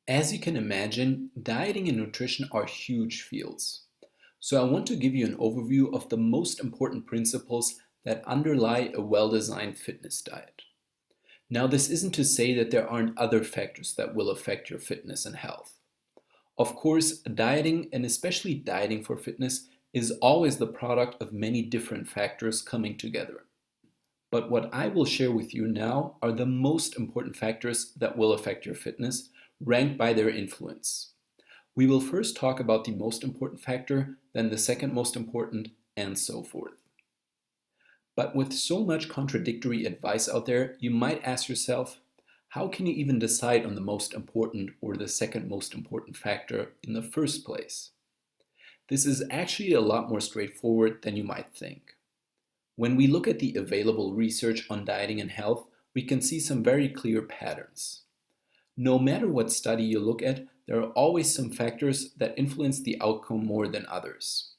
As you can imagine, dieting and nutrition are huge fields. So I want to give you an overview of the most important principles that underlie a well-designed fitness diet. Now, this isn't to say that there aren't other factors that will affect your fitness and health. Of course, dieting, and especially dieting for fitness, is always the product of many different factors coming together. But what I will share with you now are the most important factors that will affect your fitness, ranked by their influence. We will first talk about the most important factor, then the second most important, and so forth. But with so much contradictory advice out there, you might ask yourself, how can you even decide on the most important or the second most important factor in the first place? This is actually a lot more straightforward than you might think. When we look at the available research on dieting and health, we can see some very clear patterns. No matter what study you look at, there are always some factors that influence the outcome more than others.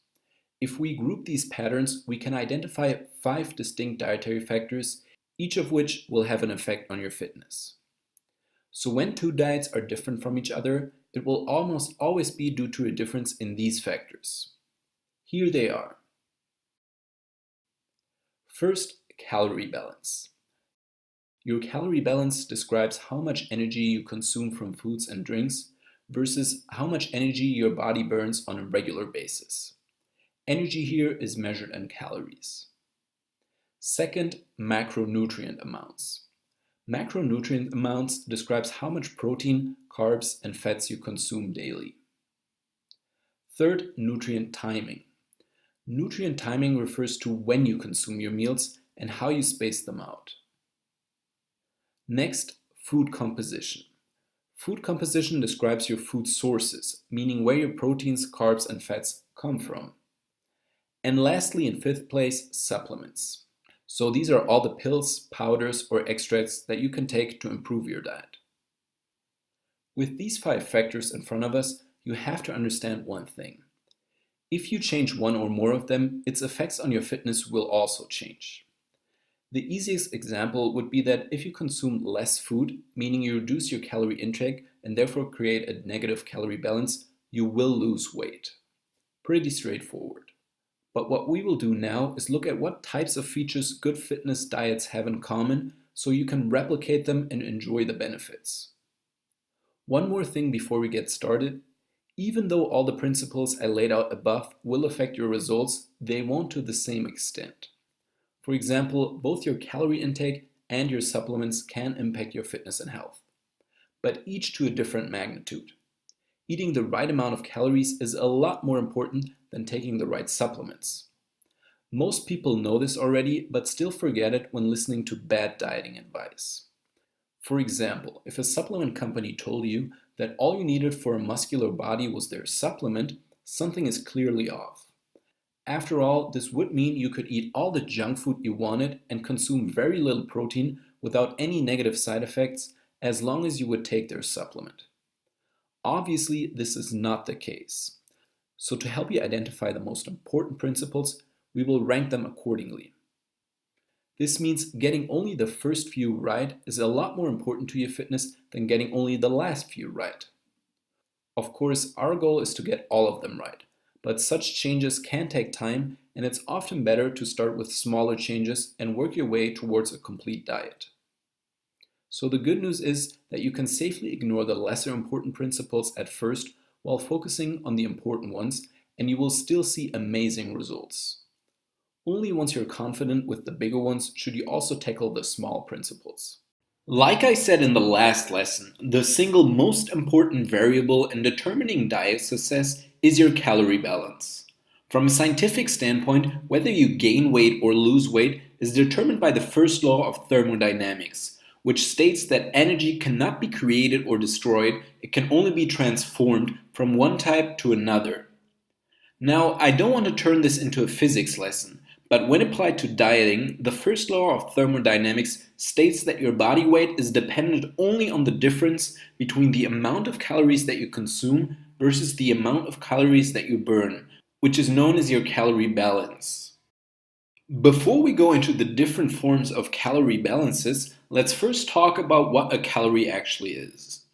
If we group these patterns, we can identify 5 distinct dietary factors, each of which will have an effect on your fitness. So when two diets are different from each other, it will almost always be due to a difference in these factors. Here they are. First, calorie balance. Your calorie balance describes how much energy you consume from foods and drinks versus how much energy your body burns on a regular basis. Energy here is measured in calories. Second, macronutrient amounts. Macronutrient amounts describes how much protein, carbs, and fats you consume daily. Third, nutrient timing. Nutrient timing refers to when you consume your meals and how you space them out. Next, food composition. Food composition describes your food sources, meaning where your proteins, carbs, and fats come from. And lastly, in fifth place, supplements. So these are all the pills, powders, or extracts that you can take to improve your diet. With these 5 factors in front of us, you have to understand one thing. If you change one or more of them, its effects on your fitness will also change. The easiest example would be that if you consume less food, meaning you reduce your calorie intake and therefore create a negative calorie balance, you will lose weight. Pretty straightforward. But what we will do now is look at what types of features good fitness diets have in common so you can replicate them and enjoy the benefits. One more thing before we get started. Even though all the principles I laid out above will affect your results, they won't to the same extent. For example, both your calorie intake and your supplements can impact your fitness and health, but each to a different magnitude. Eating the right amount of calories is a lot more important than taking the right supplements. Most people know this already, but still forget it when listening to bad dieting advice. For example, if a supplement company told you that all you needed for a muscular body was their supplement, something is clearly off. After all, this would mean you could eat all the junk food you wanted and consume very little protein without any negative side effects as long as you would take their supplement. Obviously, this is not the case. So to help you identify the most important principles, we will rank them accordingly. This means getting only the first few right is a lot more important to your fitness than getting only the last few right. Of course, our goal is to get all of them right, but such changes can take time, and it's often better to start with smaller changes and work your way towards a complete diet. So the good news is that you can safely ignore the lesser important principles at first while focusing on the important ones, and you will still see amazing results. Only once you're confident with the bigger ones should you also tackle the small principles. Like I said in the last lesson, the single most important variable in determining diet success is your calorie balance. From a scientific standpoint, whether you gain weight or lose weight is determined by the first law of thermodynamics, which states that energy cannot be created or destroyed, it can only be transformed from one type to another. Now, I don't want to turn this into a physics lesson, but when applied to dieting, the first law of thermodynamics states that your body weight is dependent only on the difference between the amount of calories that you consume versus the amount of calories that you burn, which is known as your calorie balance. Before we go into the different forms of calorie balances, let's first talk about what a calorie actually is.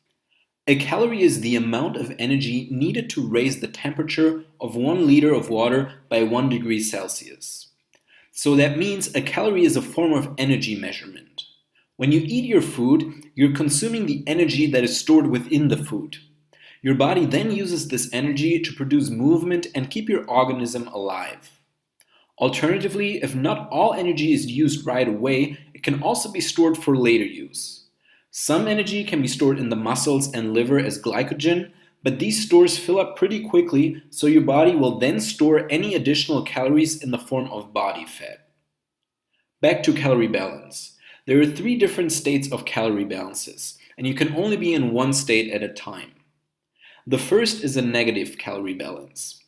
A calorie is the amount of energy needed to raise the temperature of 1 liter of water by 1 degree Celsius. So that means a calorie is a form of energy measurement. When you eat your food, you're consuming the energy that is stored within the food. Your body then uses this energy to produce movement and keep your organism alive. Alternatively, if not all energy is used right away, it can also be stored for later use. Some energy can be stored in the muscles and liver as glycogen, but these stores fill up pretty quickly, so your body will then store any additional calories in the form of body fat. Back to calorie balance. There are 3 different states of calorie balances, and you can only be in one state at a time. The first is a negative calorie balance.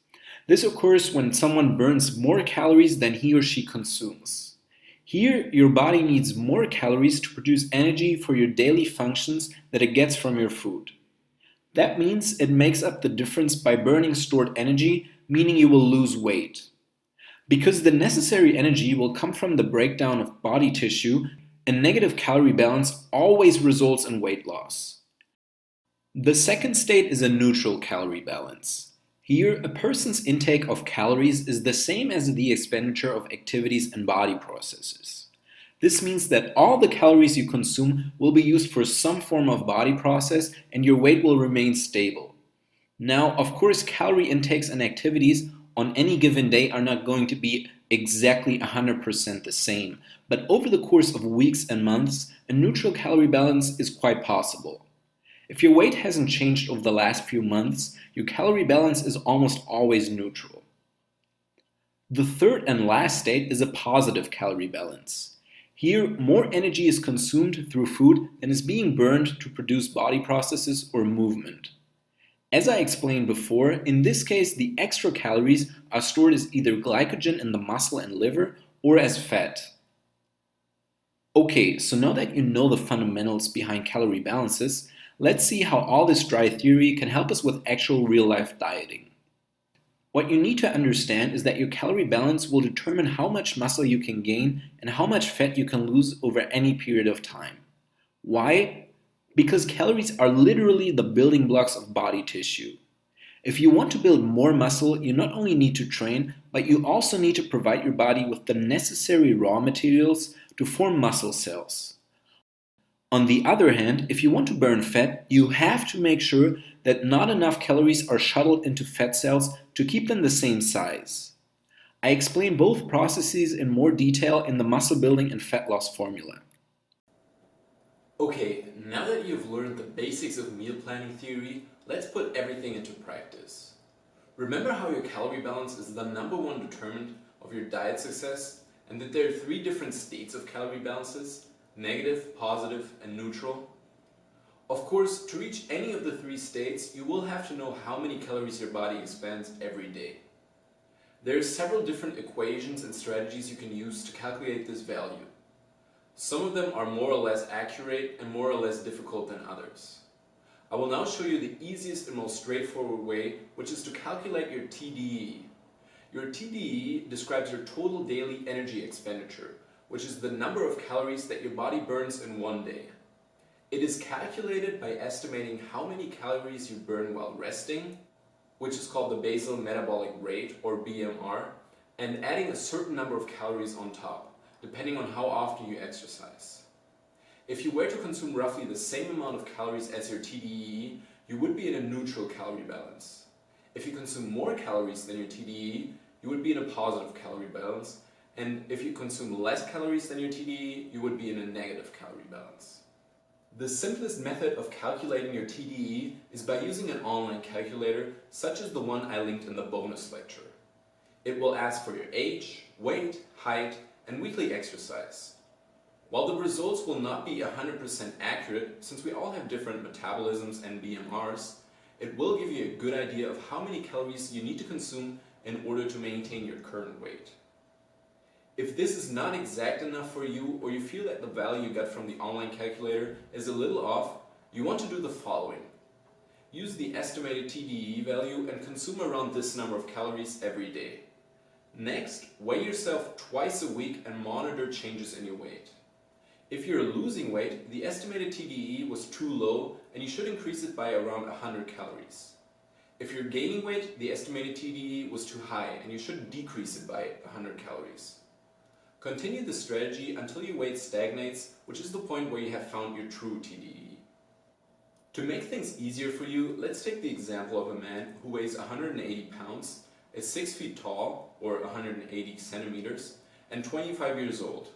This occurs when someone burns more calories than he or she consumes. Here, your body needs more calories to produce energy for your daily functions that it gets from your food. That means it makes up the difference by burning stored energy, meaning you will lose weight. Because the necessary energy will come from the breakdown of body tissue, a negative calorie balance always results in weight loss. The second state is a neutral calorie balance. Here, a person's intake of calories is the same as the expenditure of activities and body processes. This means that all the calories you consume will be used for some form of body process and your weight will remain stable. Now, of course, calorie intakes and activities on any given day are not going to be exactly 100% the same, but over the course of weeks and months, a neutral calorie balance is quite possible. If your weight hasn't changed over the last few months, your calorie balance is almost always neutral. The third and last state is a positive calorie balance. Here, more energy is consumed through food than is being burned to produce body processes or movement. As I explained before, in this case, the extra calories are stored as either glycogen in the muscle and liver or as fat. Okay, so now that you know the fundamentals behind calorie balances, let's see how all this dry theory can help us with actual real-life dieting. What you need to understand is that your calorie balance will determine how much muscle you can gain and how much fat you can lose over any period of time. Why? Because calories are literally the building blocks of body tissue. If you want to build more muscle, you not only need to train, but you also need to provide your body with the necessary raw materials to form muscle cells. On the other hand, if you want to burn fat, you have to make sure that not enough calories are shuttled into fat cells to keep them the same size. I explain both processes in more detail in the muscle building and fat loss formula. Okay, now that you've learned the basics of meal planning theory, let's put everything into practice. Remember how your calorie balance is the #1 determinant of your diet success, and that there are 3 different states of calorie balances: negative, positive, and neutral? Of course, to reach any of the 3 states, you will have to know how many calories your body expends every day. There are several different equations and strategies you can use to calculate this value. Some of them are more or less accurate and more or less difficult than others. I will now show you the easiest and most straightforward way, which is to calculate your TDE. Your TDE describes your total daily energy expenditure, which is the number of calories that your body burns in one day. It is calculated by estimating how many calories you burn while resting, which is called the basal metabolic rate, or BMR, and adding a certain number of calories on top, depending on how often you exercise. If you were to consume roughly the same amount of calories as your TDE, you would be in a neutral calorie balance. If you consume more calories than your TDE, you would be in a positive calorie balance, and if you consume less calories than your TDE, you would be in a negative calorie balance. The simplest method of calculating your TDE is by using an online calculator, such as the one I linked in the bonus lecture. It will ask for your age, weight, height, and weekly exercise. While the results will not be 100% accurate, since we all have different metabolisms and BMRs, it will give you a good idea of how many calories you need to consume in order to maintain your current weight. If this is not exact enough for you, or you feel that the value you got from the online calculator is a little off, you want to do the following. Use the estimated TDE value and consume around this number of calories every day. Next, weigh yourself twice a week and monitor changes in your weight. If you're losing weight, the estimated TDE was too low and you should increase it by around 100 calories. If you're gaining weight, the estimated TDE was too high and you should decrease it by 100 calories. Continue the strategy until your weight stagnates, which is the point where you have found your true TDE. To make things easier for you, let's take the example of a man who weighs 180 pounds, is 6 feet tall, or 180 centimeters, and 25 years old.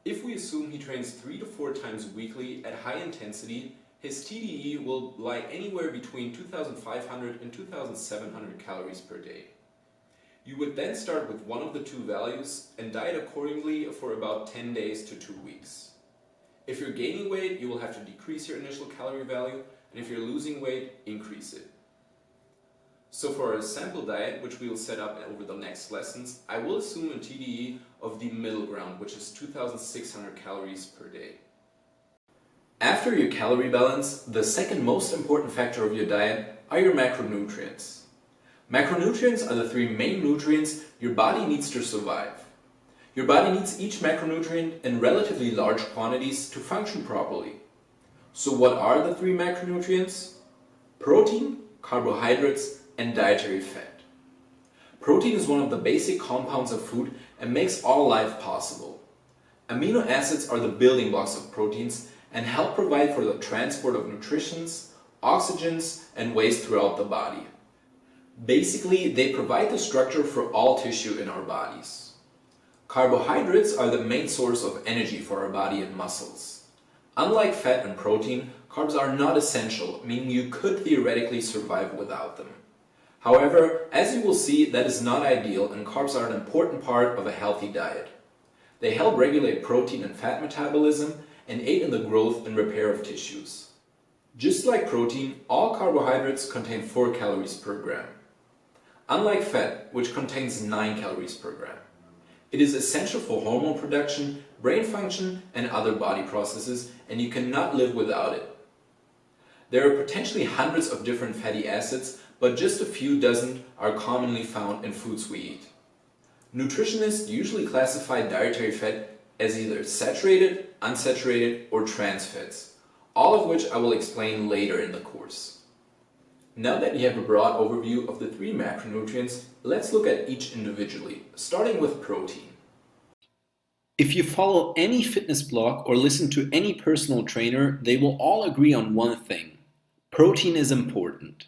If we assume he trains 3 to 4 times weekly at high intensity, his TDE will lie anywhere between 2,500 and 2,700 calories per day. You would then start with one of the two values and diet accordingly for about 10 days to 2 weeks. If you're gaining weight, you will have to decrease your initial calorie value, and if you're losing weight, increase it. So for our sample diet, which we will set up over the next lessons, I will assume a TDE of the middle ground, which is 2,600 calories per day. After your calorie balance, the second most important factor of your diet are your macronutrients. Macronutrients are the three main nutrients your body needs to survive. Your body needs each macronutrient in relatively large quantities to function properly. So what are the three macronutrients? Protein, carbohydrates, and dietary fat. Protein is one of the basic compounds of food and makes all life possible. Amino acids are the building blocks of proteins and help provide for the transport of nutrients, oxygens, and waste throughout the body. Basically, they provide the structure for all tissue in our bodies. Carbohydrates are the main source of energy for our body and muscles. Unlike fat and protein, carbs are not essential, meaning you could theoretically survive without them. However, as you will see, that is not ideal, and carbs are an important part of a healthy diet. They help regulate protein and fat metabolism and aid in the growth and repair of tissues. Just like protein, all carbohydrates contain 4 calories per gram. Unlike fat, which contains 9 calories per gram. It is essential for hormone production, brain function, and other body processes, and you cannot live without it. There are potentially hundreds of different fatty acids, but just a few dozen are commonly found in foods we eat. Nutritionists usually classify dietary fat as either saturated, unsaturated, or trans fats, all of which I will explain later in the course. Now that you have a broad overview of the three macronutrients, let's look at each individually, starting with protein. If you follow any fitness blog or listen to any personal trainer, they will all agree on one thing. Protein is important.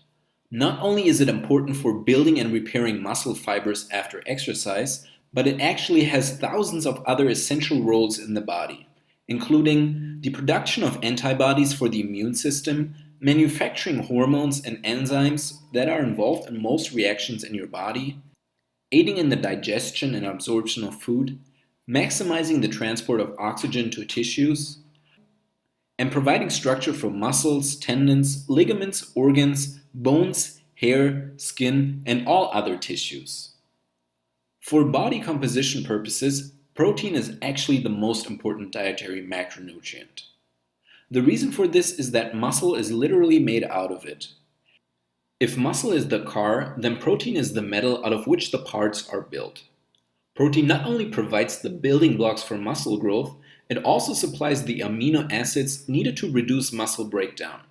Not only is it important for building and repairing muscle fibers after exercise, but it actually has thousands of other essential roles in the body, including the production of antibodies for the immune system, manufacturing hormones and enzymes that are involved in most reactions in your body, aiding in the digestion and absorption of food, maximizing the transport of oxygen to tissues, and providing structure for muscles, tendons, ligaments, organs, bones, hair, skin, and all other tissues. For body composition purposes, protein is actually the most important dietary macronutrient. The reason for this is that muscle is literally made out of it. If muscle is the car, then protein is the metal out of which the parts are built. Protein not only provides the building blocks for muscle growth, it also supplies the amino acids needed to reduce muscle breakdown.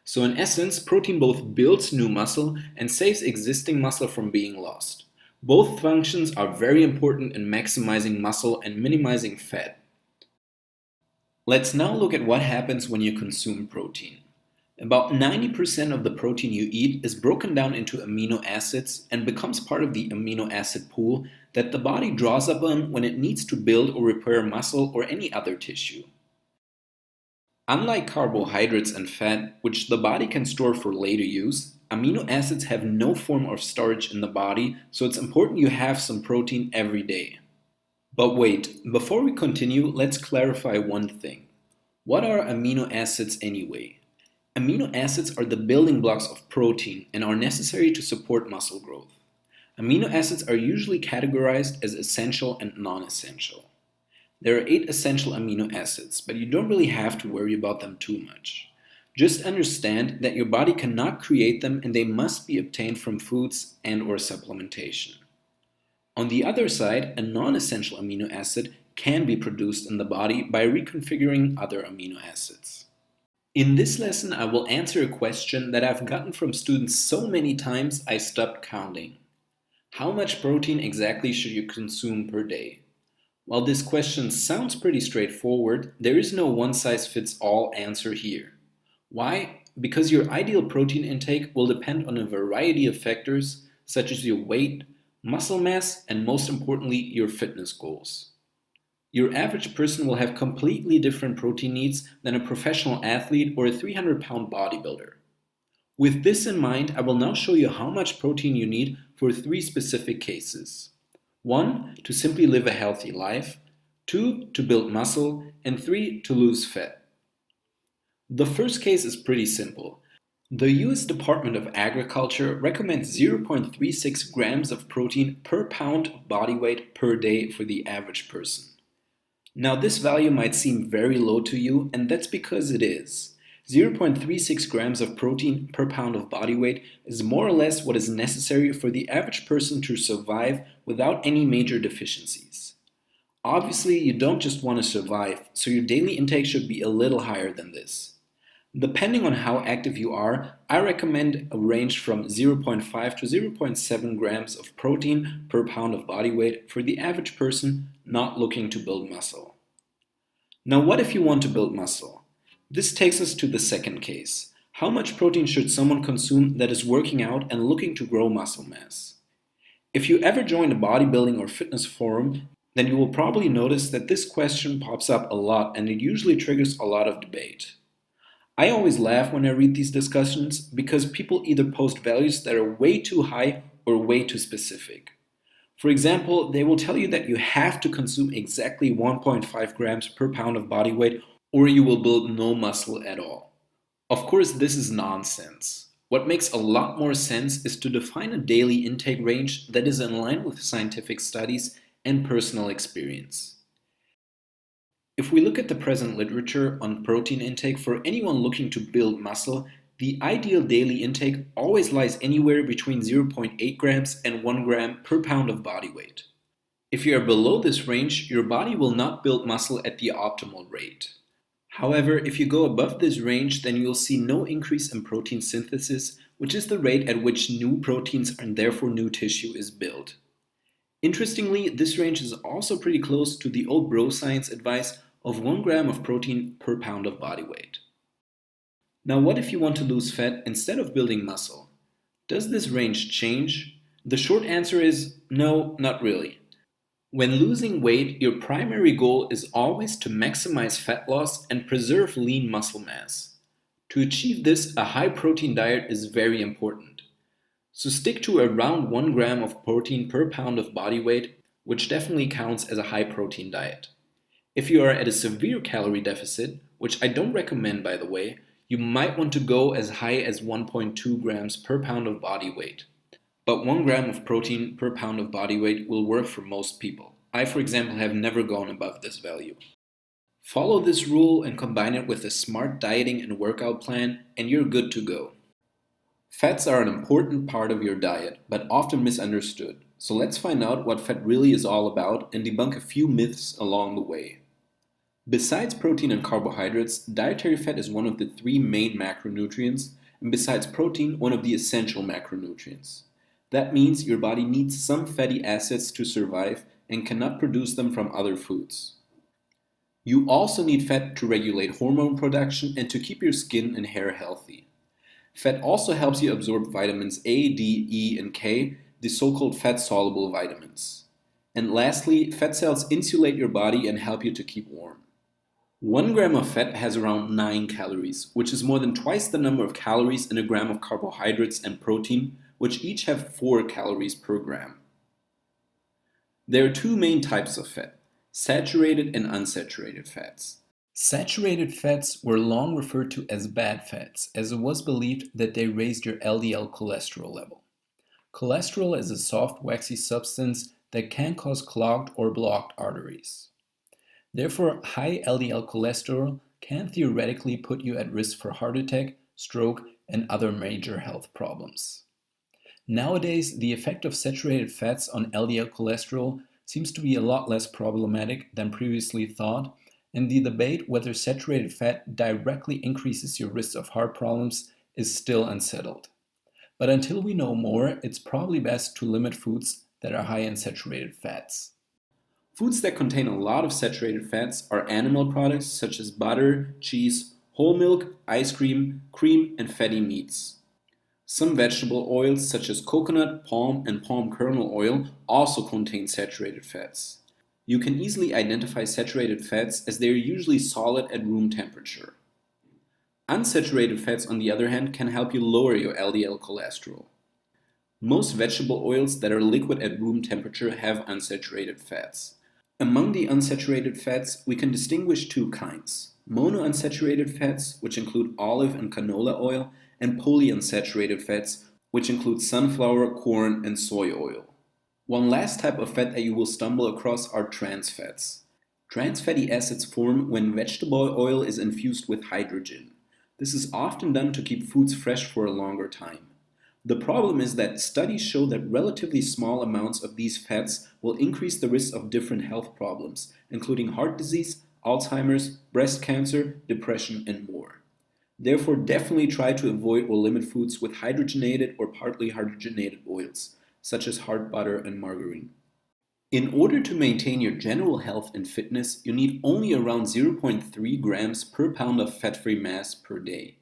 So in essence, protein both builds new muscle and saves existing muscle from being lost. Both functions are very important in maximizing muscle and minimizing fat. Let's now look at what happens when you consume protein. About 90% of the protein you eat is broken down into amino acids and becomes part of the amino acid pool that the body draws upon when it needs to build or repair muscle or any other tissue. Unlike carbohydrates and fat, which the body can store for later use, amino acids have no form of storage in the body, so it's important you have some protein every day. But wait, before we continue, let's clarify one thing. What are amino acids anyway? Amino acids are the building blocks of protein and are necessary to support muscle growth. Amino acids are usually categorized as essential and non-essential. There are 8 essential amino acids, but you don't really have to worry about them too much. Just understand that your body cannot create them and they must be obtained from foods and/or supplementation. On the other side, a non-essential amino acid can be produced in the body by reconfiguring other amino acids. In this lesson, I will answer a question that I've gotten from students so many times I stopped counting. How much protein exactly should you consume per day? While this question sounds pretty straightforward, there is no one-size-fits-all answer here. Why? Because your ideal protein intake will depend on a variety of factors such as your weight, muscle mass, and most importantly, your fitness goals. Your average person will have completely different protein needs than a professional athlete or a 300-pound bodybuilder. With this in mind, I will now show you how much protein you need for three specific cases. 1. To simply live a healthy life. 2. To build muscle. And 3. To lose fat. The first case is pretty simple. The US Department of Agriculture recommends 0.36 grams of protein per pound of body weight per day for the average person. Now, this value might seem very low to you, and that's because it is. 0.36 grams of protein per pound of body weight is more or less what is necessary for the average person to survive without any major deficiencies. Obviously, you don't just want to survive, so your daily intake should be a little higher than this. Depending on how active you are, I recommend a range from 0.5 to 0.7 grams of protein per pound of body weight for the average person not looking to build muscle. Now, what if you want to build muscle? This takes us to the second case. How much protein should someone consume that is working out and looking to grow muscle mass? If you ever join a bodybuilding or fitness forum, then you will probably notice that this question pops up a lot and it usually triggers a lot of debate. I always laugh when I read these discussions because people either post values that are way too high or way too specific. For example, they will tell you that you have to consume exactly 1.5 grams per pound of body weight or you will build no muscle at all. Of course, this is nonsense. What makes a lot more sense is to define a daily intake range that is in line with scientific studies and personal experience. If we look at the present literature on protein intake for anyone looking to build muscle, the ideal daily intake always lies anywhere between 0.8 grams and 1 gram per pound of body weight. If you are below this range, your body will not build muscle at the optimal rate. However, if you go above this range, then you'll see no increase in protein synthesis, which is the rate at which new proteins and therefore new tissue is built. Interestingly, this range is also pretty close to the old bro science advice of 1 gram of protein per pound of body weight. Now, what if you want to lose fat instead of building muscle? Does this range change? The short answer is no, not really. When losing weight, your primary goal is always to maximize fat loss and preserve lean muscle mass. To achieve this, a high protein diet is very important. So stick to around 1 gram of protein per pound of body weight, which definitely counts as a high protein diet. If you are at a severe calorie deficit, which I don't recommend by the way, you might want to go as high as 1.2 grams per pound of body weight. But 1 gram of protein per pound of body weight will work for most people. I, for example, have never gone above this value. Follow this rule and combine it with a smart dieting and workout plan, and you're good to go. Fats are an important part of your diet, but often misunderstood. So let's find out what fat really is all about and debunk a few myths along the way. Besides protein and carbohydrates, dietary fat is one of the three main macronutrients, and besides protein, one of the essential macronutrients. That means your body needs some fatty acids to survive and cannot produce them from other foods. You also need fat to regulate hormone production and to keep your skin and hair healthy. Fat also helps you absorb vitamins A, D, E, and K, the so-called fat-soluble vitamins. And lastly, fat cells insulate your body and help you to keep warm. 1 gram of fat has around 9 calories, which is more than twice the number of calories in a gram of carbohydrates and protein, which each have 4 calories per gram. There are two main types of fat, saturated and unsaturated fats. Saturated fats were long referred to as bad fats, as it was believed that they raised your LDL cholesterol level. Cholesterol is a soft, waxy substance that can cause clogged or blocked arteries. Therefore, high LDL cholesterol can theoretically put you at risk for heart attack, stroke, and other major health problems. Nowadays, the effect of saturated fats on LDL cholesterol seems to be a lot less problematic than previously thought, and the debate whether saturated fat directly increases your risk of heart problems is still unsettled. But until we know more, it's probably best to limit foods that are high in saturated fats. Foods that contain a lot of saturated fats are animal products such as butter, cheese, whole milk, ice cream, cream, and fatty meats. Some vegetable oils such as coconut, palm, and palm kernel oil also contain saturated fats. You can easily identify saturated fats as they are usually solid at room temperature. Unsaturated fats, on the other hand, can help you lower your LDL cholesterol. Most vegetable oils that are liquid at room temperature have unsaturated fats. Among the unsaturated fats, we can distinguish two kinds: monounsaturated fats, which include olive and canola oil, and polyunsaturated fats, which include sunflower, corn, and soy oil. One last type of fat that you will stumble across are trans fats. Trans fatty acids form when vegetable oil is infused with hydrogen. This is often done to keep foods fresh for a longer time. The problem is that studies show that relatively small amounts of these fats will increase the risk of different health problems, including heart disease, Alzheimer's, breast cancer, depression, and more. Therefore, definitely try to avoid or limit foods with hydrogenated or partly hydrogenated oils, such as hard butter and margarine. In order to maintain your general health and fitness, you need only around 0.3 grams per pound of fat-free mass per day.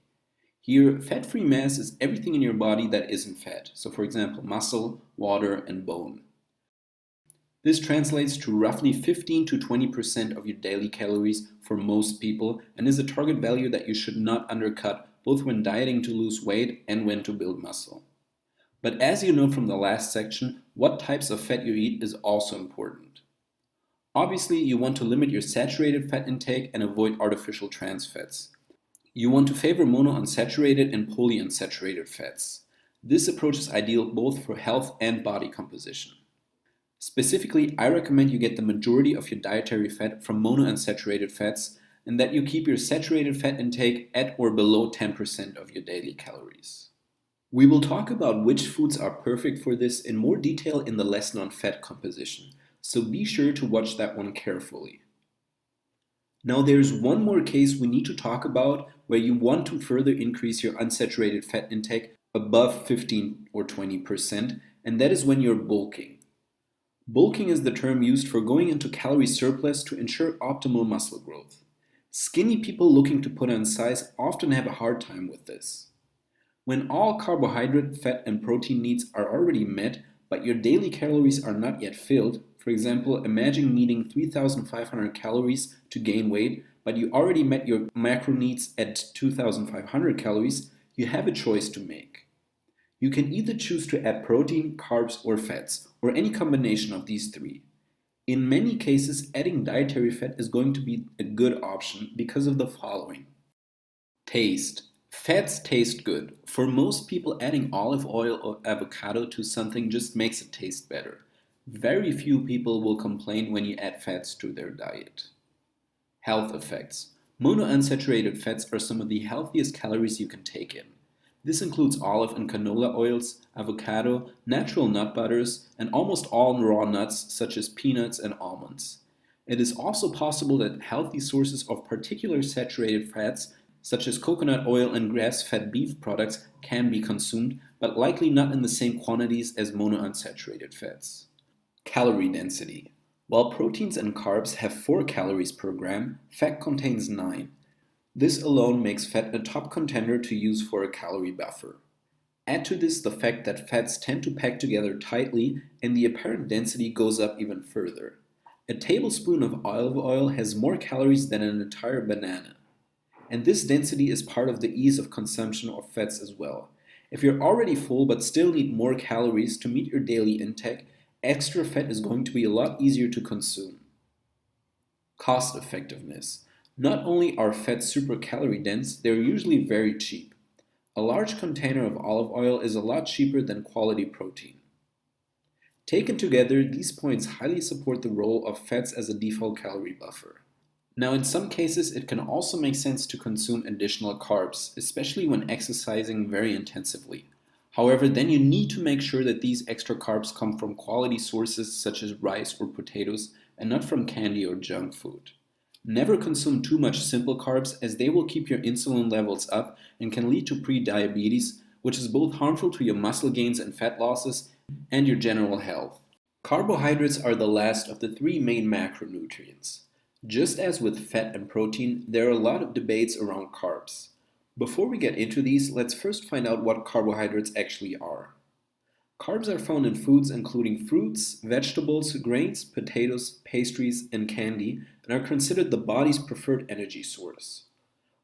Here, fat-free mass is everything in your body that isn't fat, so for example, muscle, water, and bone. This translates to roughly 15 to 20% of your daily calories for most people and is a target value that you should not undercut both when dieting to lose weight and when to build muscle. But as you know from the last section, what types of fat you eat is also important. Obviously, you want to limit your saturated fat intake and avoid artificial trans fats. You want to favor monounsaturated and polyunsaturated fats. This approach is ideal both for health and body composition. Specifically, I recommend you get the majority of your dietary fat from monounsaturated fats and that you keep your saturated fat intake at or below 10% of your daily calories. We will talk about which foods are perfect for this in more detail in the lesson on fat composition, so be sure to watch that one carefully. Now there's one more case we need to talk about where you want to further increase your unsaturated fat intake above 15 or 20%, and that is when you're bulking. Bulking is the term used for going into calorie surplus to ensure optimal muscle growth. Skinny people looking to put on size often have a hard time with this. When all carbohydrate, fat, and protein needs are already met, but your daily calories are not yet filled, for example, imagine needing 3,500 calories to gain weight, but you already met your macro needs at 2,500 calories, you have a choice to make. You can either choose to add protein, carbs, or fats, or any combination of these three. In many cases, adding dietary fat is going to be a good option because of the following. Taste. Fats taste good. For most people, adding olive oil or avocado to something just makes it taste better. Very few people will complain when you add fats to their diet. Health effects. Monounsaturated fats are some of the healthiest calories you can take in. This includes olive and canola oils, avocado, natural nut butters, and almost all raw nuts such as peanuts and almonds. It is also possible that healthy sources of particular saturated fats such as coconut oil and grass-fed beef products can be consumed, but likely not in the same quantities as monounsaturated fats. Calorie density. While proteins and carbs have 4 calories per gram, fat contains 9. This alone makes fat a top contender to use for a calorie buffer. Add to this the fact that fats tend to pack together tightly and the apparent density goes up even further. A tablespoon of olive oil has more calories than an entire banana. And this density is part of the ease of consumption of fats as well. If you're already full but still need more calories to meet your daily intake, extra fat is going to be a lot easier to consume. Cost effectiveness. Not only are fats super calorie dense, they're usually very cheap. A large container of olive oil is a lot cheaper than quality protein. Taken together, these points highly support the role of fats as a default calorie buffer. Now, in some cases, it can also make sense to consume additional carbs, especially when exercising very intensively. However, then you need to make sure that these extra carbs come from quality sources such as rice or potatoes and not from candy or junk food. Never consume too much simple carbs as they will keep your insulin levels up and can lead to pre-diabetes, which is both harmful to your muscle gains and fat losses and your general health. Carbohydrates are the last of the three main macronutrients. Just as with fat and protein, there are a lot of debates around carbs. Before we get into these, let's first find out what carbohydrates actually are. Carbs are found in foods including fruits, vegetables, grains, potatoes, pastries, and candy, and are considered the body's preferred energy source.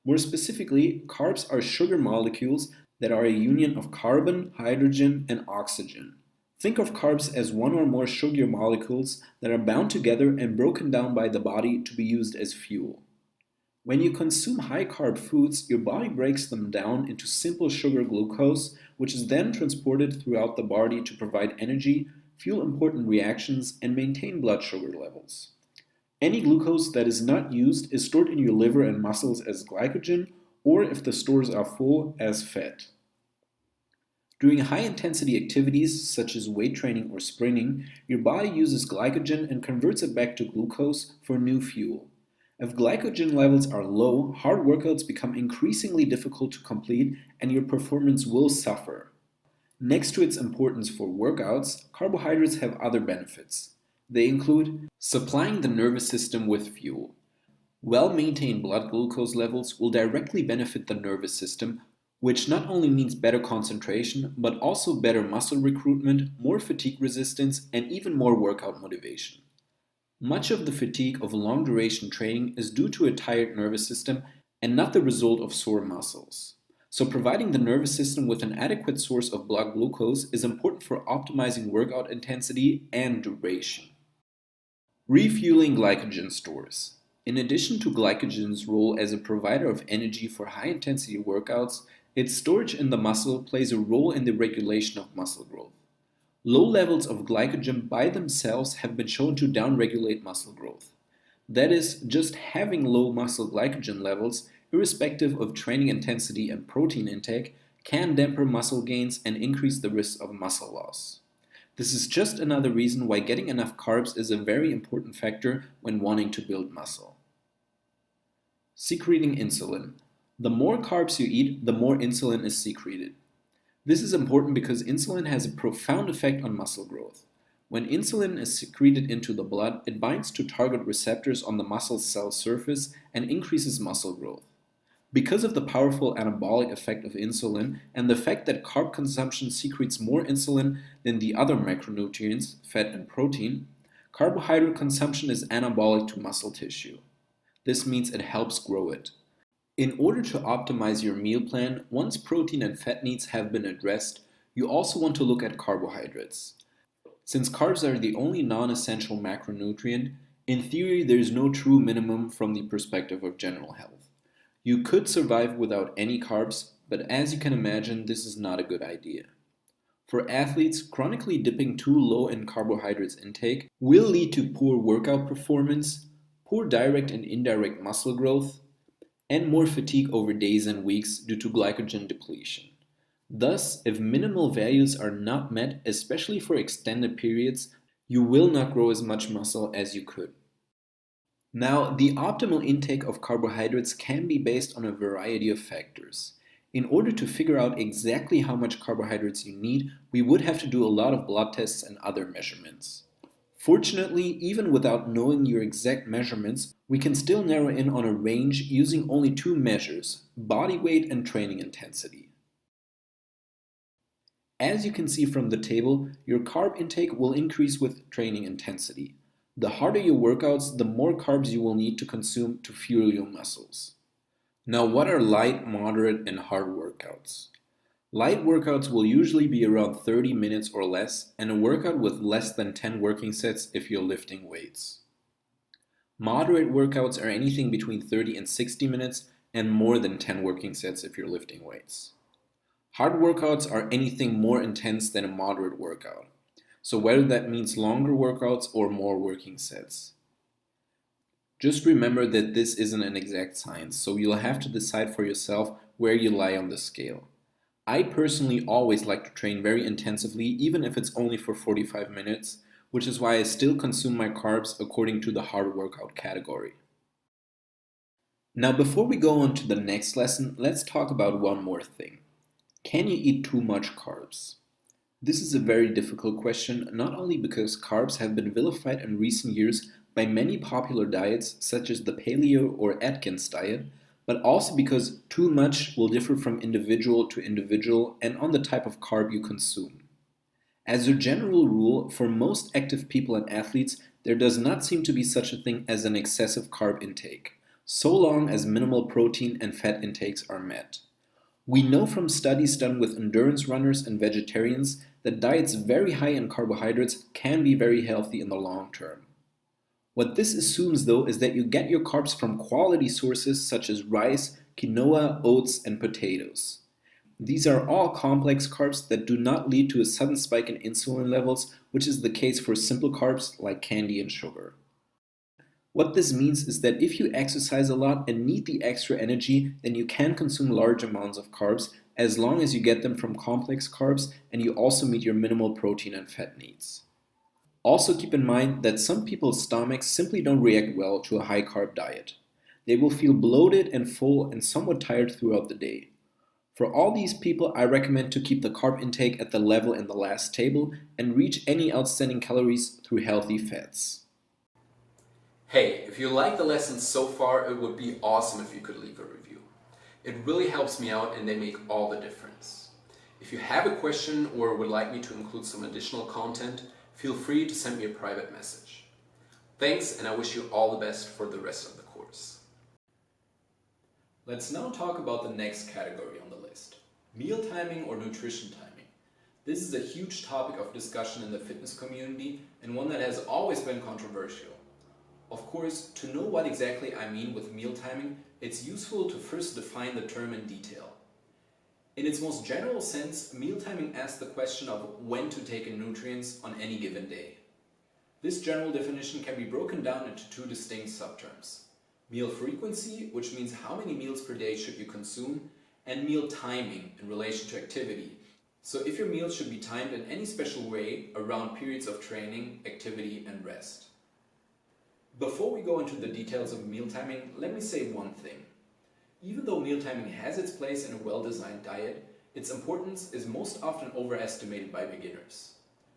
More specifically, carbs are sugar molecules that are a union of carbon, hydrogen, and oxygen. Think of carbs as one or more sugar molecules that are bound together and broken down by the body to be used as fuel. When you consume high-carb foods, your body breaks them down into simple sugar glucose, which is then transported throughout the body to provide energy, fuel important reactions, and maintain blood sugar levels. Any glucose that is not used is stored in your liver and muscles as glycogen, or if the stores are full, as fat. During high-intensity activities such as weight training or sprinting, your body uses glycogen and converts it back to glucose for new fuel. If glycogen levels are low, hard workouts become increasingly difficult to complete and your performance will suffer. Next to its importance for workouts, carbohydrates have other benefits. They include supplying the nervous system with fuel. Well-maintained blood glucose levels will directly benefit the nervous system, which not only means better concentration, but also better muscle recruitment, more fatigue resistance, and even more workout motivation. Much of the fatigue of long-duration training is due to a tired nervous system and not the result of sore muscles. So providing the nervous system with an adequate source of blood glucose is important for optimizing workout intensity and duration. Refueling glycogen stores. In addition to glycogen's role as a provider of energy for high-intensity workouts, its storage in the muscle plays a role in the regulation of muscle growth. Low levels of glycogen by themselves have been shown to downregulate muscle growth. That is, just having low muscle glycogen levels, irrespective of training intensity and protein intake, can dampen muscle gains and increase the risk of muscle loss. This is just another reason why getting enough carbs is a very important factor when wanting to build muscle. Secreting insulin. The more carbs you eat, the more insulin is secreted. This is important because insulin has a profound effect on muscle growth. When insulin is secreted into the blood, it binds to target receptors on the muscle cell surface and increases muscle growth. Because of the powerful anabolic effect of insulin and the fact that carb consumption secretes more insulin than the other macronutrients, fat and protein, carbohydrate consumption is anabolic to muscle tissue. This means it helps grow it. In order to optimize your meal plan, once protein and fat needs have been addressed, you also want to look at carbohydrates. Since carbs are the only non-essential macronutrient, in theory there is no true minimum from the perspective of general health. You could survive without any carbs, but as you can imagine, this is not a good idea. For athletes, chronically dipping too low in carbohydrates intake will lead to poor workout performance, poor direct and indirect muscle growth, and more fatigue over days and weeks due to glycogen depletion. Thus, if minimal values are not met, especially for extended periods, you will not grow as much muscle as you could. Now, the optimal intake of carbohydrates can be based on a variety of factors. In order to figure out exactly how much carbohydrates you need, we would have to do a lot of blood tests and other measurements. Fortunately, even without knowing your exact measurements, we can still narrow in on a range using only two measures, body weight and training intensity. As you can see from the table, your carb intake will increase with training intensity. The harder your workouts, the more carbs you will need to consume to fuel your muscles. Now, what are light, moderate, and hard workouts? Light workouts will usually be around 30 minutes or less, and a workout with less than 10 working sets if you're lifting weights. Moderate workouts are anything between 30 and 60 minutes, and more than 10 working sets if you're lifting weights. Hard workouts are anything more intense than a moderate workout, so whether that means longer workouts or more working sets. Just remember that this isn't an exact science, so you'll have to decide for yourself where you lie on the scale. I personally always like to train very intensively, even if it's only for 45 minutes, which is why I still consume my carbs according to the hard workout category. Now, before we go on to the next lesson, let's talk about one more thing. Can you eat too much carbs? This is a very difficult question, not only because carbs have been vilified in recent years by many popular diets, such as the Paleo or Atkins diet, but also because too much will differ from individual to individual and on the type of carb you consume. As a general rule, for most active people and athletes, there does not seem to be such a thing as an excessive carb intake, so long as minimal protein and fat intakes are met. We know from studies done with endurance runners and vegetarians that diets very high in carbohydrates can be very healthy in the long term. What this assumes, though, is that you get your carbs from quality sources such as rice, quinoa, oats, and potatoes. These are all complex carbs that do not lead to a sudden spike in insulin levels, which is the case for simple carbs like candy and sugar. What this means is that if you exercise a lot and need the extra energy, then you can consume large amounts of carbs as long as you get them from complex carbs and you also meet your minimal protein and fat needs. Also keep in mind that some people's stomachs simply don't react well to a high carb diet. They will feel bloated and full and somewhat tired throughout the day. For all these people, I recommend to keep the carb intake at the level in the last table and reach any outstanding calories through healthy fats. Hey, if you like the lesson so far, it would be awesome if you could leave a review. It really helps me out and they make all the difference. If you have a question or would like me to include some additional content, feel free to send me a private message. Thanks, and I wish you all the best for the rest of the course. Let's now talk about the next category on the list: meal timing or nutrition timing. This is a huge topic of discussion in the fitness community and one that has always been controversial. Of course, to know what exactly I mean with meal timing, it's useful to first define the term in detail. In its most general sense, meal timing asks the question of when to take in nutrients on any given day. This general definition can be broken down into two distinct subterms: meal frequency, which means how many meals per day should you consume, and meal timing in relation to activity. So if your meals should be timed in any special way around periods of training, activity, and rest. Before we go into the details of meal timing, let me say one thing. Even though meal timing has its place in a well-designed diet, its importance is most often overestimated by beginners.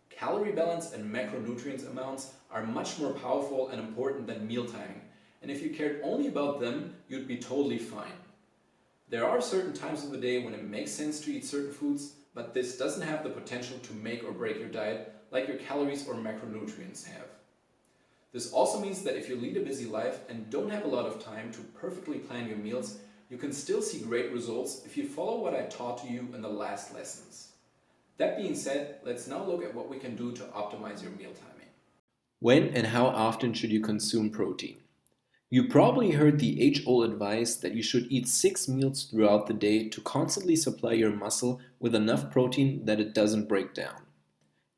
Calorie balance and macronutrients amounts are much more powerful and important than meal timing, and if you cared only about them, you'd be totally fine. There are certain times of the day when it makes sense to eat certain foods, but this doesn't have the potential to make or break your diet like your calories or macronutrients have. This also means that if you lead a busy life and don't have a lot of time to perfectly plan your meals, you can still see great results if you follow what I taught to you in the last lessons. That being said, let's now look at what we can do to optimize your meal timing. When and how often should you consume protein? You probably heard the age-old advice that you should eat 6 meals throughout the day to constantly supply your muscle with enough protein that it doesn't break down.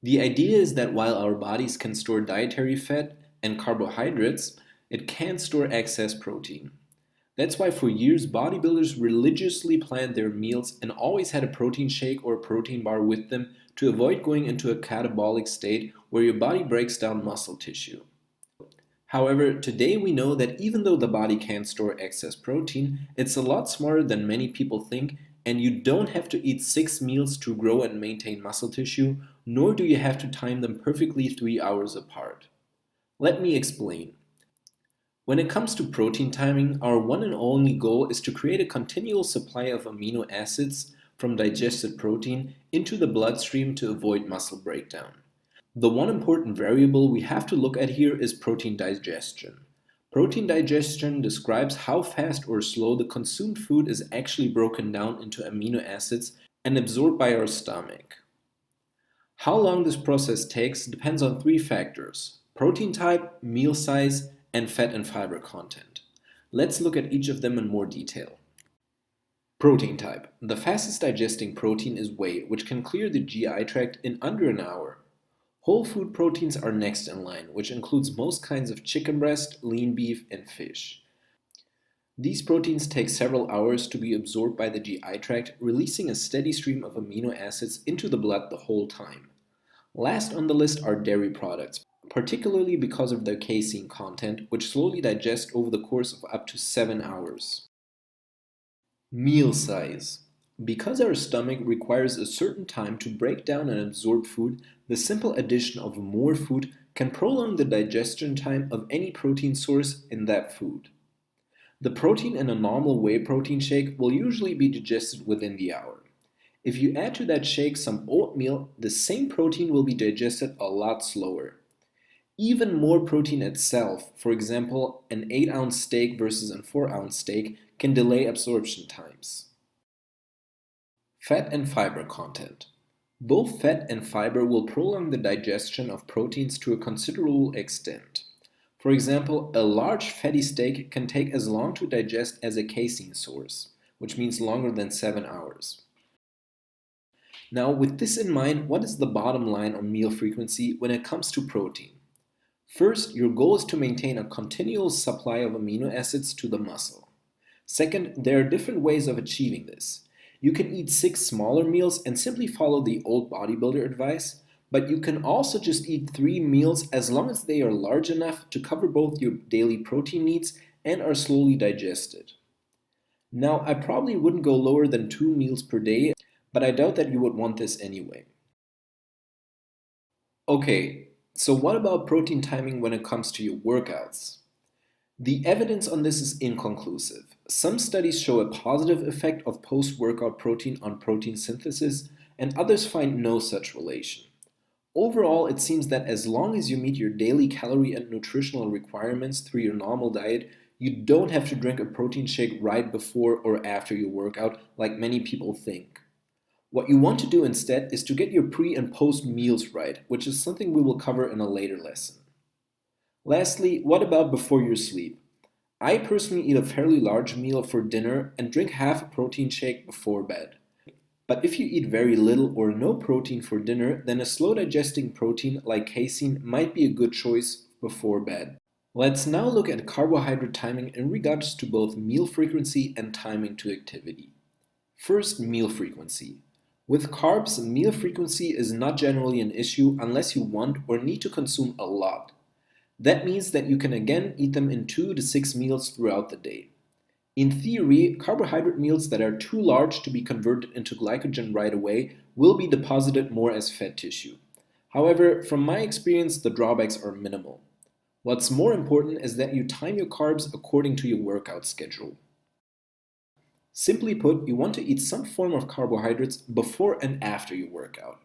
The idea is that while our bodies can store dietary fat and carbohydrates, it can't store excess protein. That's why for years bodybuilders religiously planned their meals and always had a protein shake or a protein bar with them to avoid going into a catabolic state where your body breaks down muscle tissue. However, today we know that even though the body can store excess protein, it's a lot smarter than many people think, and you don't have to eat 6 meals to grow and maintain muscle tissue, nor do you have to time them perfectly 3 hours apart. Let me explain. When it comes to protein timing, our one and only goal is to create a continual supply of amino acids from digested protein into the bloodstream to avoid muscle breakdown. The one important variable we have to look at here is protein digestion. Protein digestion describes how fast or slow the consumed food is actually broken down into amino acids and absorbed by our stomach. How long this process takes depends on 3 factors: protein type, meal size, and fat and fiber content. Let's look at each of them in more detail. Protein type. The fastest digesting protein is whey, which can clear the GI tract in under an hour. Whole food proteins are next in line, which includes most kinds of chicken breast, lean beef, and fish. These proteins take several hours to be absorbed by the GI tract, releasing a steady stream of amino acids into the blood the whole time. Last on the list are dairy products. particularly because of their casein content, which slowly digest over the course of up to 7 hours. Meal size. Because our stomach requires a certain time to break down and absorb food, the simple addition of more food can prolong the digestion time of any protein source in that food. The protein in a normal whey protein shake will usually be digested within the hour. If you add to that shake some oatmeal, the same protein will be digested a lot slower. Even more protein itself, for example, an 8-ounce steak versus a 4-ounce steak, can delay absorption times. Fat and fiber content. Both fat and fiber will prolong the digestion of proteins to a considerable extent. For example, a large fatty steak can take as long to digest as a casein source, which means longer than 7 hours. Now, with this in mind, what is the bottom line on meal frequency when it comes to protein? First, your goal is to maintain a continuous supply of amino acids to the muscle. Second, there are different ways of achieving this. You can eat 6 smaller meals and simply follow the old bodybuilder advice, but you can also just eat 3 meals as long as they are large enough to cover both your daily protein needs and are slowly digested. Now, I probably wouldn't go lower than 2 meals per day, but I doubt that you would want this anyway. Okay, so what about protein timing when it comes to your workouts? The evidence on this is inconclusive. Some studies show a positive effect of post-workout protein on protein synthesis, and others find no such relation. Overall, it seems that as long as you meet your daily calorie and nutritional requirements through your normal diet, you don't have to drink a protein shake right before or after your workout like many people think. What you want to do instead is to get your pre and post meals right, which is something we will cover in a later lesson. Lastly, what about before your sleep? I personally eat a fairly large meal for dinner and drink half a protein shake before bed. But if you eat very little or no protein for dinner, then a slow digesting protein like casein might be a good choice before bed. Let's now look at carbohydrate timing in regards to both meal frequency and timing to activity. First, meal frequency. With carbs, meal frequency is not generally an issue unless you want or need to consume a lot. That means that you can again eat them in 2 to 6 meals throughout the day. In theory, carbohydrate meals that are too large to be converted into glycogen right away will be deposited more as fat tissue. However, from my experience, the drawbacks are minimal. What's more important is that you time your carbs according to your workout schedule. Simply put, you want to eat some form of carbohydrates before and after your workout.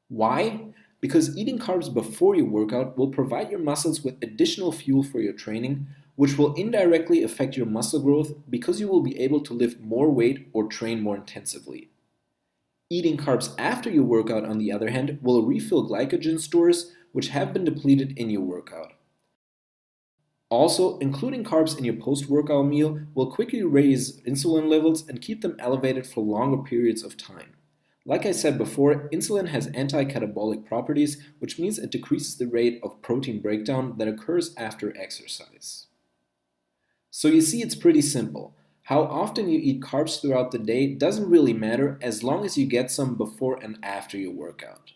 Why? Because eating carbs before your workout will provide your muscles with additional fuel for your training, which will indirectly affect your muscle growth because you will be able to lift more weight or train more intensively. Eating carbs after your workout, on the other hand, will refill glycogen stores which have been depleted in your workout. Also, including carbs in your post-workout meal will quickly raise insulin levels and keep them elevated for longer periods of time. Like I said before, insulin has anti-catabolic properties, which means it decreases the rate of protein breakdown that occurs after exercise. So you see, it's pretty simple. How often you eat carbs throughout the day doesn't really matter as long as you get some before and after your workout.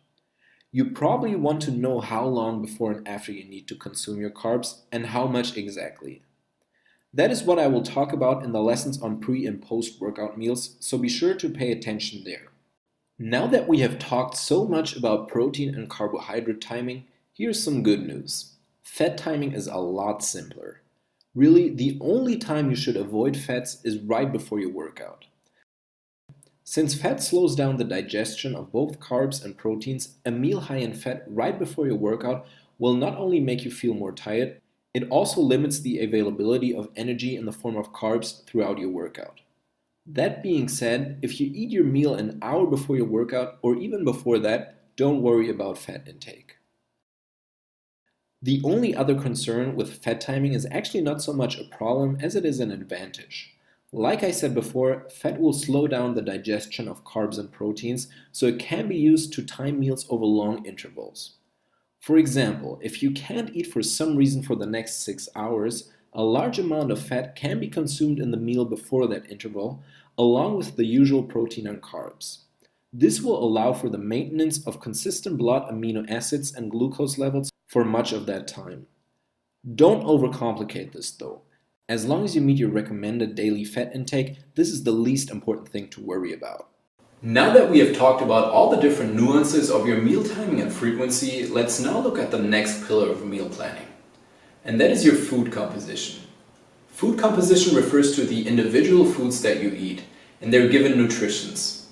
You probably want to know how long before and after you need to consume your carbs and how much exactly. That is what I will talk about in the lessons on pre and post-workout meals, so be sure to pay attention there. Now that we have talked so much about protein and carbohydrate timing, here's some good news. Fat timing is a lot simpler. Really, the only time you should avoid fats is right before your workout. Since fat slows down the digestion of both carbs and proteins, a meal high in fat right before your workout will not only make you feel more tired, it also limits the availability of energy in the form of carbs throughout your workout. That being said, if you eat your meal an hour before your workout or even before that, don't worry about fat intake. The only other concern with fat timing is actually not so much a problem as it is an advantage. Like I said before, fat will slow down the digestion of carbs and proteins, so it can be used to time meals over long intervals. For example, if you can't eat for some reason for the next 6 hours, a large amount of fat can be consumed in the meal before that interval, along with the usual protein and carbs. This will allow for the maintenance of consistent blood amino acids and glucose levels for much of that time. Don't overcomplicate this though. As long as you meet your recommended daily fat intake, this is the least important thing to worry about. Now that we have talked about all the different nuances of your meal timing and frequency, let's now look at the next pillar of meal planning. And that is your food composition. Food composition refers to the individual foods that you eat and their given nutritions.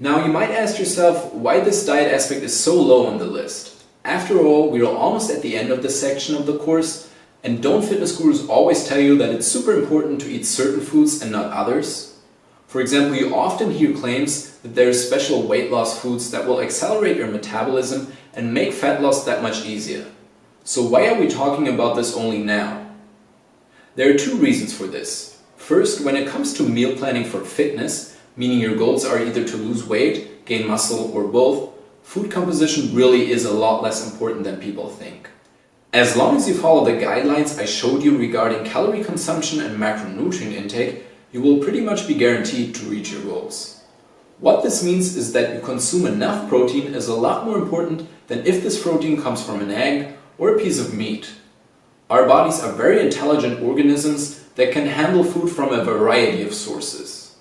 Now you might ask yourself why this diet aspect is so low on the list. After all, we are almost at the end of this section of the course, and don't fitness gurus always tell you that it's super important to eat certain foods and not others? For example, you often hear claims that there are special weight loss foods that will accelerate your metabolism and make fat loss that much easier. So why are we talking about this only now? There are two reasons for this. First, when it comes to meal planning for fitness, meaning your goals are either to lose weight, gain muscle, or both, food composition really is a lot less important than people think. As long as you follow the guidelines I showed you regarding calorie consumption and macronutrient intake, you will pretty much be guaranteed to reach your goals. What this means is that you consume enough protein is a lot more important than if this protein comes from an egg or a piece of meat. Our bodies are very intelligent organisms that can handle food from a variety of sources.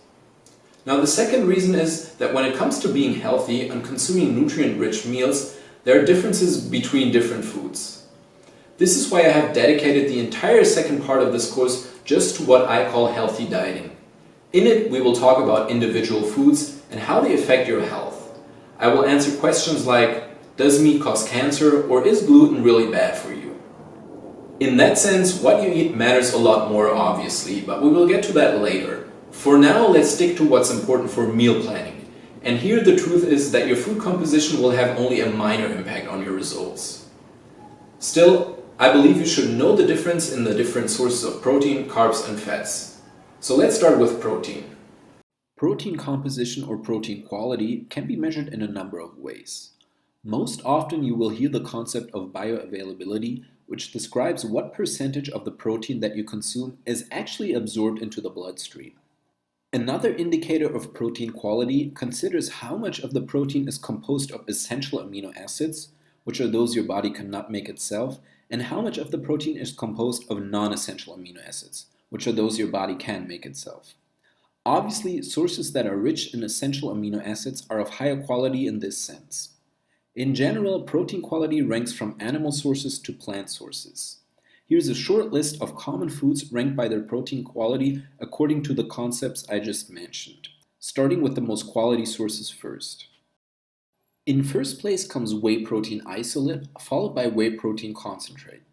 Now the second reason is that when it comes to being healthy and consuming nutrient-rich meals, there are differences between different foods. This is why I have dedicated the entire second part of this course just to what I call healthy dieting. In it, we will talk about individual foods and how they affect your health. I will answer questions like, does meat cause cancer, or is gluten really bad for you? In that sense, what you eat matters a lot more obviously, but we will get to that later. For now, let's stick to what's important for meal planning. And here the truth is that your food composition will have only a minor impact on your results. Still, I believe you should know the difference in the different sources of protein, carbs, and fats. So let's start with protein. Protein composition or protein quality can be measured in a number of ways. Most often you will hear the concept of bioavailability, which describes what percentage of the protein that you consume is actually absorbed into the bloodstream. Another indicator of protein quality considers how much of the protein is composed of essential amino acids, which are those your body cannot make itself, and how much of the protein is composed of non-essential amino acids, which are those your body can make itself. Obviously, sources that are rich in essential amino acids are of higher quality in this sense. In general, protein quality ranks from animal sources to plant sources. Here's a short list of common foods ranked by their protein quality according to the concepts I just mentioned, starting with the most quality sources first. In first place comes whey protein isolate, followed by whey protein concentrate.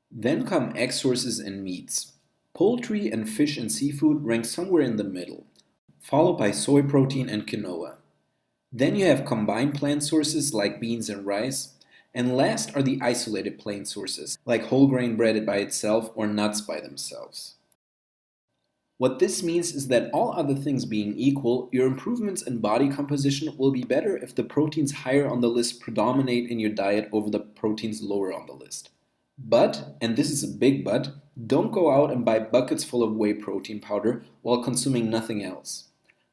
Then come egg sources and meats. Poultry and fish and seafood rank somewhere in the middle, followed by soy protein and quinoa. Then you have combined plant sources like beans and rice, and last are the isolated plant sources like whole grain bread by itself or nuts by themselves. What this means is that all other things being equal, your improvements in body composition will be better if the proteins higher on the list predominate in your diet over the proteins lower on the list. But, and this is a big but, don't go out and buy buckets full of whey protein powder while consuming nothing else.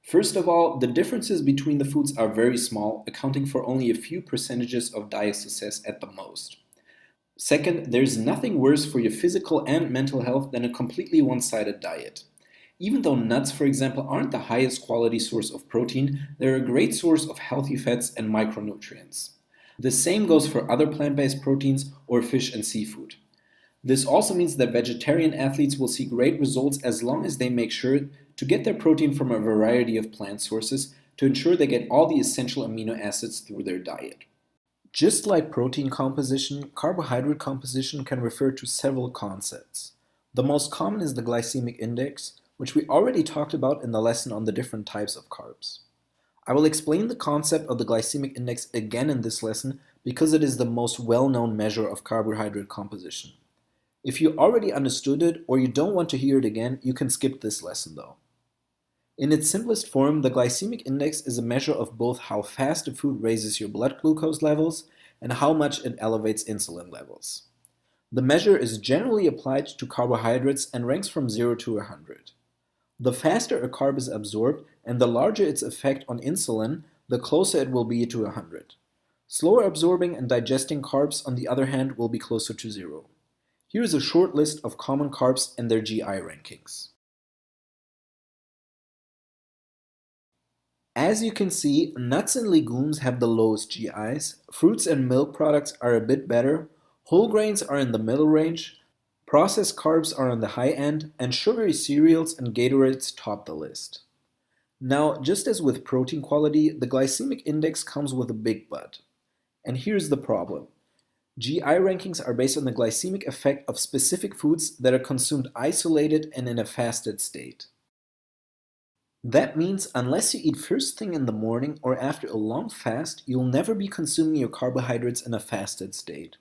First of all, the differences between the foods are very small, accounting for only a few percentages of diet success at the most. Second, there's nothing worse for your physical and mental health than a completely one-sided diet. Even though nuts, for example, aren't the highest quality source of protein, they're a great source of healthy fats and micronutrients. The same goes for other plant-based proteins or fish and seafood. This also means that vegetarian athletes will see great results as long as they make sure to get their protein from a variety of plant sources to ensure they get all the essential amino acids through their diet. Just like protein composition, carbohydrate composition can refer to several concepts. The most common is the glycemic index, which we already talked about in the lesson on the different types of carbs. I will explain the concept of the glycemic index again in this lesson because it is the most well-known measure of carbohydrate composition. If you already understood it or you don't want to hear it again, you can skip this lesson though. In its simplest form, the glycemic index is a measure of both how fast a food raises your blood glucose levels and how much it elevates insulin levels. The measure is generally applied to carbohydrates and ranks from 0 to 100. The faster a carb is absorbed and the larger its effect on insulin, the closer it will be to 100. Slower absorbing and digesting carbs, on the other hand, will be closer to zero. Here is a short list of common carbs and their GI rankings. As you can see, nuts and legumes have the lowest GIs, fruits and milk products are a bit better, whole grains are in the middle range, processed carbs are on the high end, and sugary cereals and Gatorades top the list. Now, just as with protein quality, the glycemic index comes with a big but. And here's the problem. GI rankings are based on the glycemic effect of specific foods that are consumed isolated and in a fasted state. That means unless you eat first thing in the morning or after a long fast, you'll never be consuming your carbohydrates in a fasted state.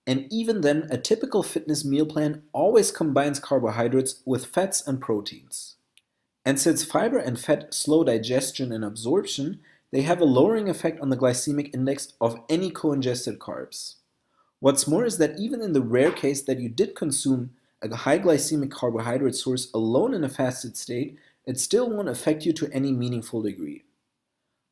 And even then, a typical fitness meal plan always combines carbohydrates with fats and proteins. And since fiber and fat slow digestion and absorption, they have a lowering effect on the glycemic index of any co-ingested carbs. What's more is that even in the rare case that you did consume a high glycemic carbohydrate source alone in a fasted state, it still won't affect you to any meaningful degree.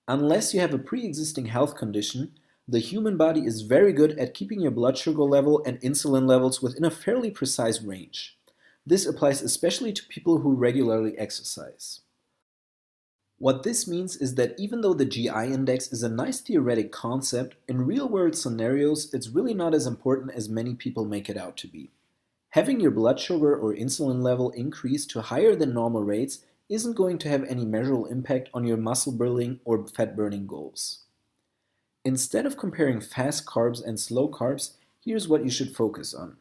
Unless you have a pre-existing health condition, the human body is very good at keeping your blood sugar level and insulin levels within a fairly precise range. This applies especially to people who regularly exercise. What this means is that even though the GI index is a nice theoretic concept, in real-world scenarios it's really not as important as many people make it out to be. Having your blood sugar or insulin level increase to higher than normal rates isn't going to have any measurable impact on your muscle building or fat burning goals. Instead of comparing fast carbs and slow carbs, here's what you should focus on.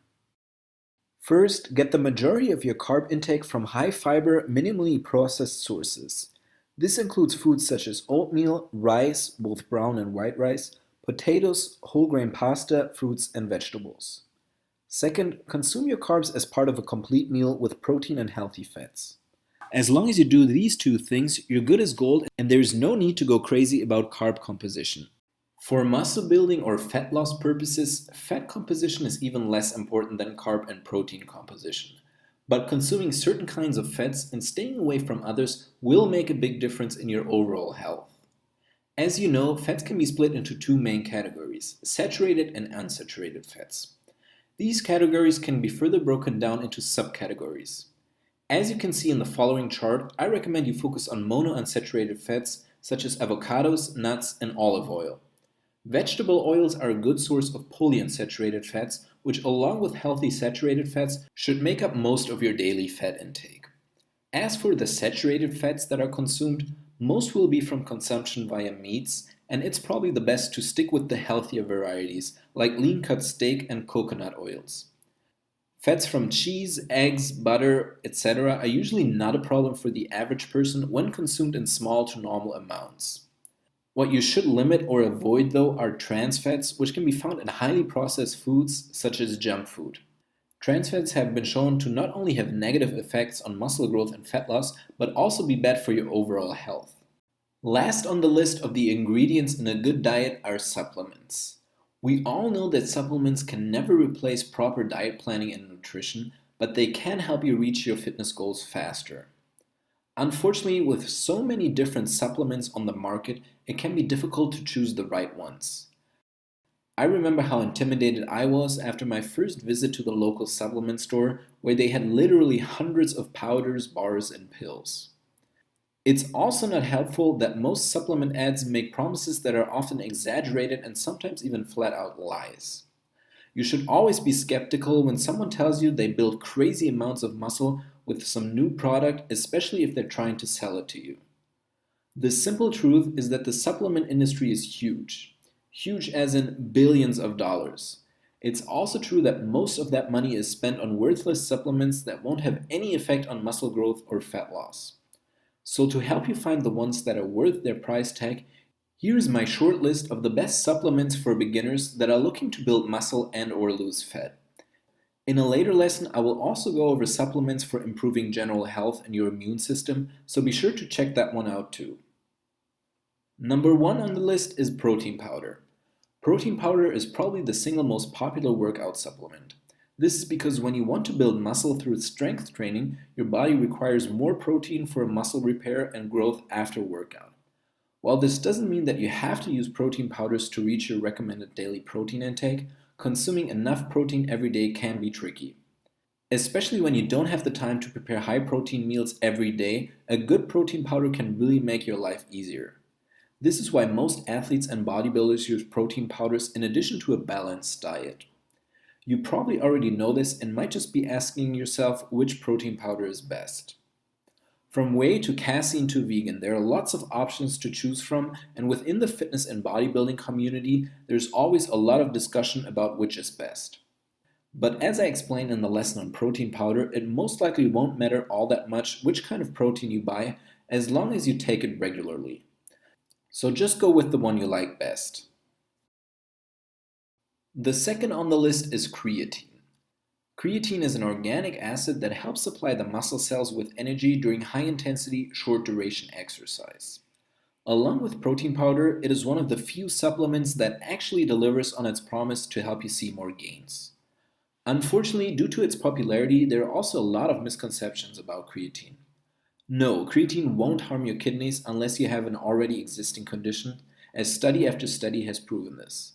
First, get the majority of your carb intake from high fiber, minimally processed sources. This includes foods such as oatmeal, rice, both brown and white rice, potatoes, whole grain pasta, fruits, and vegetables. Second, consume your carbs as part of a complete meal with protein and healthy fats. As long as you do these two things, you're good as gold and there is no need to go crazy about carb composition. For muscle building or fat loss purposes, fat composition is even less important than carb and protein composition. But consuming certain kinds of fats and staying away from others will make a big difference in your overall health. As you know, fats can be split into two main categories, saturated and unsaturated fats. These categories can be further broken down into subcategories. As you can see in the following chart, I recommend you focus on monounsaturated fats such as avocados, nuts, and olive oil. Vegetable oils are a good source of polyunsaturated fats, which along with healthy saturated fats should make up most of your daily fat intake. As for the saturated fats that are consumed, most will be from consumption via meats, and it's probably the best to stick with the healthier varieties like lean-cut steak and coconut oils. Fats from cheese, eggs, butter, etc. are usually not a problem for the average person when consumed in small to normal amounts. What you should limit or avoid though are trans fats, which can be found in highly processed foods such as junk food. Trans fats have been shown to not only have negative effects on muscle growth and fat loss, but also be bad for your overall health. Last on the list of the ingredients in a good diet are supplements. We all know that supplements can never replace proper diet planning and nutrition, but they can help you reach your fitness goals faster. Unfortunately, with so many different supplements on the market, it can be difficult to choose the right ones. I remember how intimidated I was after my first visit to the local supplement store, where they had literally hundreds of powders, bars, and pills. It's also not helpful that most supplement ads make promises that are often exaggerated and sometimes even flat out lies. You should always be skeptical when someone tells you they build crazy amounts of muscle with some new product, especially if they're trying to sell it to you. The simple truth is that the supplement industry is huge. Huge as in billions of dollars. It's also true that most of that money is spent on worthless supplements that won't have any effect on muscle growth or fat loss. So to help you find the ones that are worth their price tag, here's my short list of the best supplements for beginners that are looking to build muscle and or lose fat. In a later lesson, I will also go over supplements for improving general health and your immune system, so be sure to check that one out too. Number 1 on the list is protein powder. Protein powder is probably the single most popular workout supplement. This is because when you want to build muscle through strength training, your body requires more protein for muscle repair and growth after workout. While this doesn't mean that you have to use protein powders to reach your recommended daily protein intake, consuming enough protein every day can be tricky. Especially when you don't have the time to prepare high protein meals every day, a good protein powder can really make your life easier. This is why most athletes and bodybuilders use protein powders in addition to a balanced diet. You probably already know this and might just be asking yourself which protein powder is best. From whey to casein to vegan, there are lots of options to choose from, and within the fitness and bodybuilding community, there's always a lot of discussion about which is best. But as I explained in the lesson on protein powder, it most likely won't matter all that much which kind of protein you buy as long as you take it regularly. So just go with the one you like best. The second on the list is creatine. Creatine is an organic acid that helps supply the muscle cells with energy during high-intensity, short-duration exercise. Along with protein powder, it is one of the few supplements that actually delivers on its promise to help you see more gains. Unfortunately, due to its popularity, there are also a lot of misconceptions about creatine. No, creatine won't harm your kidneys unless you have an already existing condition, as study after study has proven this.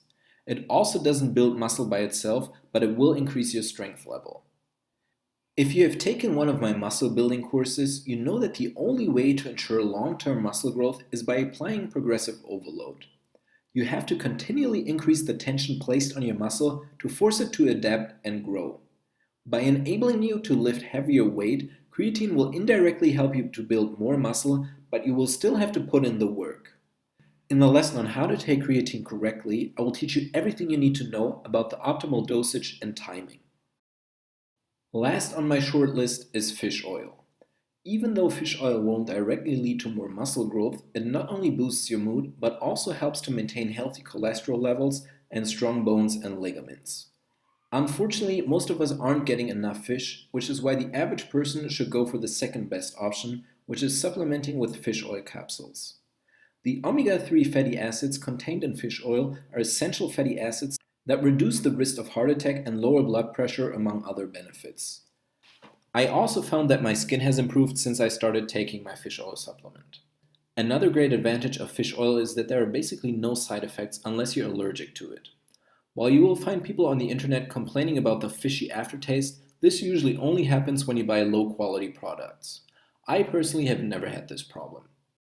It also doesn't build muscle by itself, but it will increase your strength level. If you have taken one of my muscle building courses, you know that the only way to ensure long-term muscle growth is by applying progressive overload. You have to continually increase the tension placed on your muscle to force it to adapt and grow. By enabling you to lift heavier weight, creatine will indirectly help you to build more muscle, but you will still have to put in the work. In the lesson on how to take creatine correctly, I will teach you everything you need to know about the optimal dosage and timing. Last on my short list is fish oil. Even though fish oil won't directly lead to more muscle growth, it not only boosts your mood, but also helps to maintain healthy cholesterol levels and strong bones and ligaments. Unfortunately, most of us aren't getting enough fish, which is why the average person should go for the second best option, which is supplementing with fish oil capsules. The omega-3 fatty acids contained in fish oil are essential fatty acids that reduce the risk of heart attack and lower blood pressure, among other benefits. I also found that my skin has improved since I started taking my fish oil supplement. Another great advantage of fish oil is that there are basically no side effects unless you're allergic to it. While you will find people on the internet complaining about the fishy aftertaste, this usually only happens when you buy low-quality products. I personally have never had this problem.